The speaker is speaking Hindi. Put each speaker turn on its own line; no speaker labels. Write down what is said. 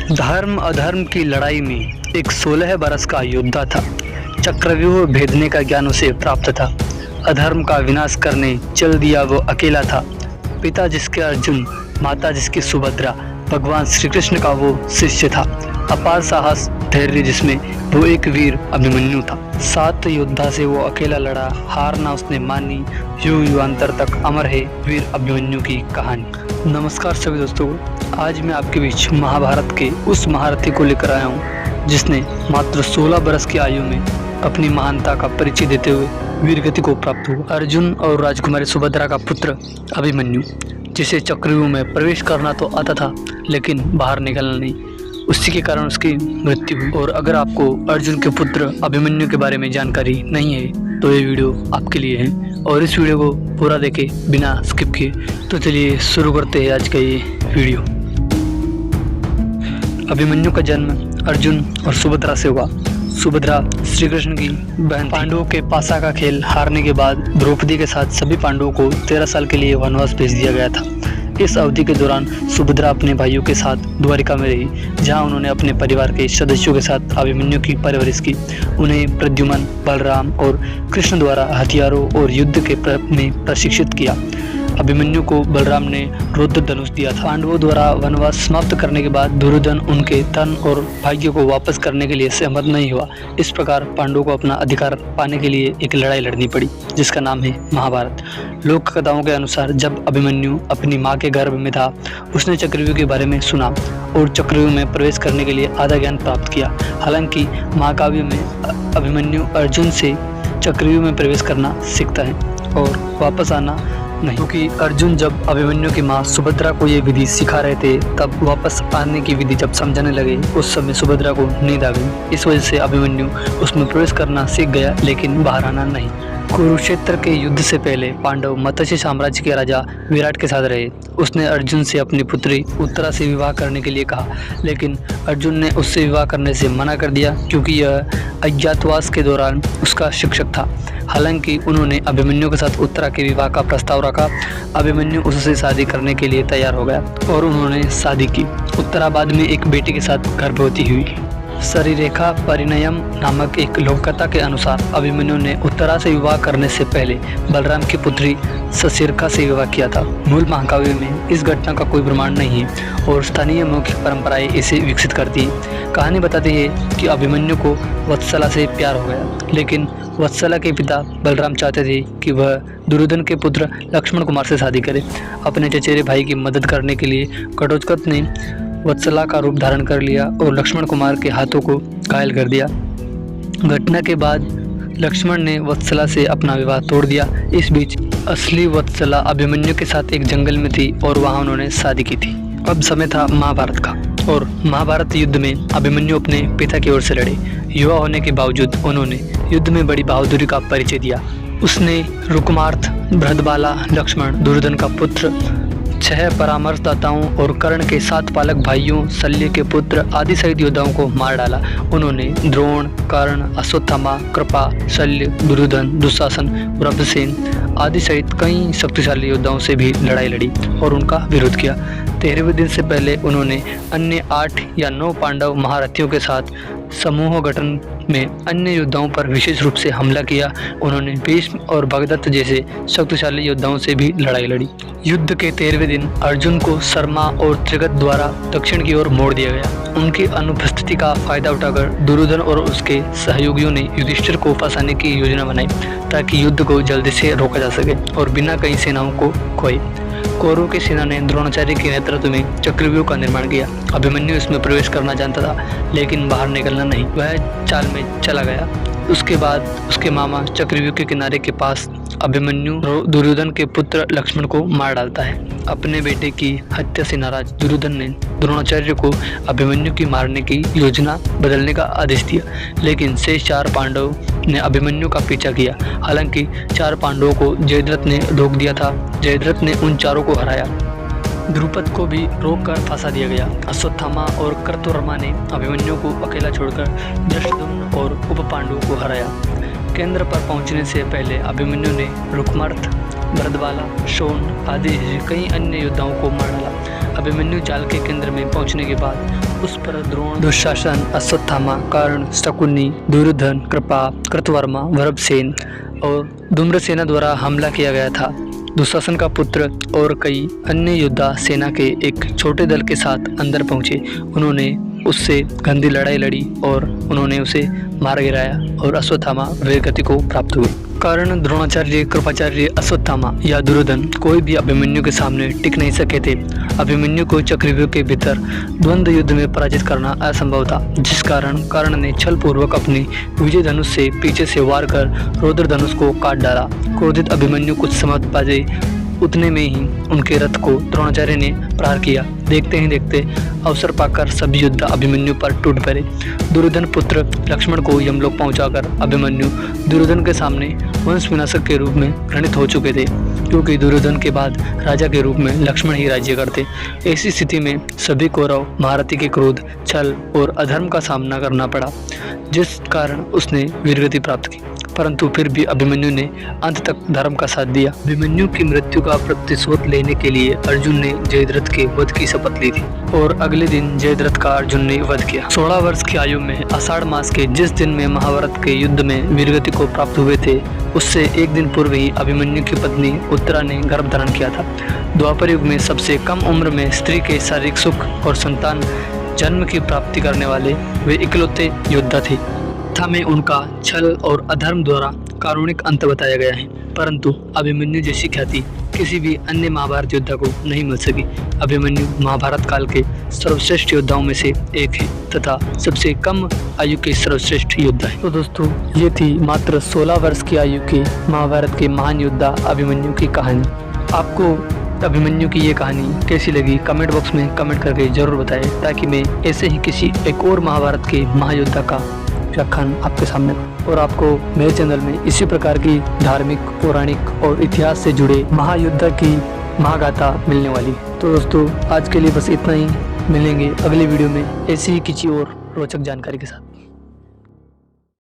धर्म अधर्म की लड़ाई में एक 16 बरस का योद्धा था। चक्रव्यूह भेदने का ज्ञान उसे प्राप्त था। अधर्म का विनाश करने चल दिया वो अकेला था। पिता जिसके अर्जुन, माता जिसकी सुभद्रा, भगवान श्री कृष्ण का वो शिष्य था। अपार साहस धैर्य जिसमें वो एक वीर अभिमन्यु था। 7 योद्धा से वो अकेला लड़ा, हार ना उसने मानी, युग युगांतर तक अमर है वीर अभिमन्यु की कहानी। नमस्कार सभी दोस्तों, आज मैं आपके बीच महाभारत के उस महारथी को लेकर आया हूँ जिसने मात्र 16 बरस की आयु में अपनी महानता का परिचय देते हुए वीरगति को प्राप्त हुआ। अर्जुन और राजकुमारी सुभद्रा का पुत्र अभिमन्यु, जिसे चक्रव्यूह में प्रवेश करना तो आता था लेकिन बाहर निकलना नहीं, उसी के कारण उसकी मृत्यु हुई। और अगर आपको अर्जुन के पुत्र अभिमन्यु के बारे में जानकारी नहीं है तो ये वीडियो आपके लिए है, और इस वीडियो को पूरा देखे बिना स्किप किए। तो चलिए शुरू करते हैं आज का ये वीडियो। अभिमन्यु का जन्म अर्जुन और सुभद्रा से हुआ। सुभद्रा श्री कृष्ण की बहन। पांडवों के पासा का खेल हारने के बाद द्रौपदी के साथ सभी पांडवों को 13 साल के लिए वनवास भेज दिया गया था। इस अवधि के दौरान सुभद्रा अपने भाइयों के साथ द्वारिका में रही, जहां उन्होंने अपने परिवार के सदस्यों के साथ अभिमन्यु की परवरिश की। उन्हें प्रद्युम्न, बलराम और कृष्ण द्वारा हथियारों और युद्ध के में प्रशिक्षित किया। अभिमन्यु को बलराम ने रुद्र धनुष दिया था। पांडवों द्वारा वनवास समाप्त करने के बाद दुर्योधन उनके धन और भाग्य को वापस करने के लिए सहमत नहीं हुआ। इस प्रकार पांडवों को अपना अधिकार पाने के लिए एक लड़ाई लड़नी पड़ी, जिसका नाम है महाभारत। लोक कथाओं के अनुसार जब अभिमन्यु अपनी मां के गर्भ में था, उसने चक्रव्यूह के बारे में सुना और चक्रव्यूह में प्रवेश करने के लिए आधा ज्ञान प्राप्त किया। हालांकि महाकाव्य में अभिमन्यु अर्जुन से चक्रव्यूह में प्रवेश करना सीखता है और वापस आना नहीं, क्योंकि अर्जुन जब अभिमन्यु की मां सुभद्रा को ये विधि सिखा रहे थे, तब वापस आने की विधि जब समझाने लगे उस समय सुभद्रा को नींद आ गई। इस वजह से अभिमन्यु उसमें प्रवेश करना सीख गया लेकिन बाहर आना नहीं। कुरुक्षेत्र के युद्ध से पहले पांडव मत्स्य साम्राज्य के राजा विराट के साथ रहे। उसने अर्जुन से अपनी पुत्री उत्तरा से विवाह करने के लिए कहा, लेकिन अर्जुन ने उससे विवाह करने से मना कर दिया क्योंकि यह अज्ञातवास के दौरान उसका शिक्षक था। हालांकि उन्होंने अभिमन्यु के साथ उत्तरा के विवाह का प्रस्ताव रखा। अभिमन्यु उससे शादी करने के लिए तैयार हो गया और उन्होंने शादी की। उत्तरा बाद में एक बेटी के साथ गर्भवती हुई। शरीरेखा परिणयम नामक एक लोककथा के अनुसार अभिमन्यु ने उत्तरा से विवाह करने से पहले बलराम की पुत्री सशिर्खा से विवाह किया था। मूल महाकाव्य में इस घटना का कोई प्रमाण नहीं है और स्थानीय मौखिक परंपराएं इसे विकसित करती है। कहानी बताती है कि अभिमन्यु को वत्सला से प्यार हो गया, लेकिन वत्सला के पिता बलराम चाहते थे कि वह दुर्योधन के पुत्र लक्ष्मण कुमार से शादी करे। अपने चचेरे भाई की मदद करने के लिए घटोत्कच ने वत्सला का रूप धारण कर लिया और लक्ष्मण कुमार के हाथों को घायल कर दिया। घटना के बाद लक्ष्मण ने वत्सला से अपना विवाह तोड़ दिया। इस बीच असली वत्सला अभिमन्यु के साथ एक जंगल में थी और वहां उन्होंने शादी की थी। अब समय था महाभारत का, और महाभारत युद्ध में अभिमन्यु अपने पिता की ओर से लड़े। युवा होने के बावजूद उन्होंने युद्ध में बड़ी बहादुरी का परिचय दिया। उसने रुकुमार्थ, बृहदबाला, लक्ष्मण, दुर्योधन का पुत्र, 6 परामर्शदाताओं और कर्ण के 7 पालक भाइयों, शल्य के पुत्र आदि सहित योद्धाओं को मार डाला। उन्होंने द्रोण, कर्ण, अश्वत्थामा, कृपा, शल्य, दुर्योधन, दुशासन, प्रभसेन आदि सहित कई शक्तिशाली योद्धाओं से भी लड़ाई लड़ी और उनका विरोध किया। 13वें दिन से पहले उन्होंने अन्य 8 या 9 पांडव महारथियों के साथ समूह गठन में अन्य योद्धाओं पर विशेष रूप से हमला किया। उन्होंने भीष्म और भगदत्त जैसे शक्तिशाली योद्धाओं से भी लड़ाई लड़ी। युद्ध के 13वें दिन अर्जुन को शर्मा और त्रिगत द्वारा दक्षिण की ओर मोड़ दिया गया। उनकी अनुपस्थिति का फायदा उठाकर दुर्योधन और उसके सहयोगियों ने युधिष्ठिर को फंसाने की योजना बनाई ताकि युद्ध को जल्दी से रोका जा सके और बिना कई सेनाओं को खोए। कौरवों की सेना ने द्रोणाचार्य के नेतृत्व में चक्रव्यूह का निर्माण किया। अभिमन्यु इसमें प्रवेश करना जानता था लेकिन बाहर निकलना नहीं। वह चाल में चला गया। उसके बाद उसके मामा चक्रव्यूह के किनारे के पास अभिमन्यु दुर्योधन के पुत्र लक्ष्मण को मार डालता है। अपने बेटे की हत्या से नाराज दुर्योधन ने द्रोणाचार्य को अभिमन्यु की मारने की योजना बदलने का आदेश दिया, लेकिन शेष 4 पांडव ने अभिमन्यु का पीछा किया। हालांकि 4 पांडवों को जयद्रथ ने रोक दिया था। जयद्रथ ने उन चारों को हराया। द्रुपद को भी रोककर फंसा दिया गया। अश्वत्थामा और कृतवर्मा ने अभिमन्यु को अकेला छोड़कर धृष्टद्युम्न और उप पांडवों को हराया। केंद्र पर पहुंचने से पहले अभिमन्यु ने रुकमार्थ भरद्वाला, शोण आदि कई अन्य योद्धाओं को मार डाला। अभिमन्यु जाल के केंद्र में पहुंचने के बाद उस पर द्रोण, दुशासन, अश्वत्थामा, कर्ण, शकुनी, दुर्योधन, कृपा, कृतवर्मा, वरभसेन और धूम्रसेना द्वारा हमला किया गया था। दुशासन का पुत्र और कई अन्य योद्धा सेना के एक छोटे दल के साथ अंदर पहुंचे। उन्होंने उससे गंदी लड़ाई लड़ी और उन्होंने उसे मार गिराया और अश्वत्थामा वीरगति को प्राप्त हुए। कर्ण, द्रोणाचार्य, कृपाचार्य, अश्वत्थामा या दुर्योधन कोई भी अभिमन्यु के सामने टिक नहीं सके थे। अभिमन्यु को चक्रव्यूह के भीतर द्वंद्व युद्ध में पराजित करना असंभव था, जिस कारण कर्ण ने छल पूर्वक अपनी विजय धनुष से पीछे से वार कर रौद्र धनुष को काट डाला। क्रोधित अभिमन्यु कुछ समय बाजे उतने में ही उनके रथ को द्रोणाचार्य ने प्रहार किया। देखते ही देखते अवसर पाकर सभी योद्धा अभिमन्यु पर टूट पड़े। दुर्योधन पुत्र लक्ष्मण को यमलोक पहुंचाकर अभिमन्यु दुर्योधन के सामने वंश विनाशक के रूप में घृणित हो चुके थे, क्योंकि दुर्योधन के बाद राजा के रूप में लक्ष्मण ही राज्य करते। ऐसी स्थिति में सभी कौरव महारथी के क्रोध, छल और अधर्म का सामना करना पड़ा, जिस कारण उसने वीरगति प्राप्त की। परंतु फिर भी अभिमन्यु ने अंत तक धर्म का साथ दिया। अभिमन्यु की मृत्यु का प्रतिशोध लेने के लिए अर्जुन ने जयद्रथ के वध की शपथ ली थी और अगले दिन जयद्रथ का अर्जुन ने वध किया। 16 वर्ष की आयु में आषाढ़ मास के जिस दिन में महाभारत के युद्ध में वीरगति को प्राप्त हुए थे, उससे एक दिन पूर्व ही अभिमन्यु की पत्नी उत्तरा ने गर्भ धारण किया था। द्वापर युग में सबसे कम उम्र में स्त्री के शारीरिक सुख और संतान जन्म की प्राप्ति करने वाले वे इकलौते योद्धा थे। कथा में उनका छल और अधर्म द्वारा कारुणिक अंत बताया गया है, परंतु अभिमन्यु जैसी ख्याति किसी भी अन्य महाभारत योद्धा को नहीं मिल सकी। अभिमन्यु महाभारत काल के सर्वश्रेष्ठ योद्धाओं में से एक है तथा सबसे कम आयु के सर्वश्रेष्ठ योद्धा है। तो दोस्तों, ये थी मात्र 16 वर्ष की आयु के महाभारत के महान योद्धा अभिमन्यु की कहानी। आपको अभिमन्यु की ये कहानी कैसी लगी कमेंट बॉक्स में कमेंट करके जरूर बताएं, ताकि मैं ऐसे ही किसी एक और महाभारत के महायोद्धा का व्याख्यान आपके सामने और आपको मेरे चैनल में इसी प्रकार की धार्मिक, पौराणिक और इतिहास से जुड़े महायोद्धा की महागाथा मिलने वाली। तो दोस्तों, आज के लिए बस इतना ही। मिलेंगे अगली वीडियो में ऐसी ही किसी और रोचक जानकारी के साथ।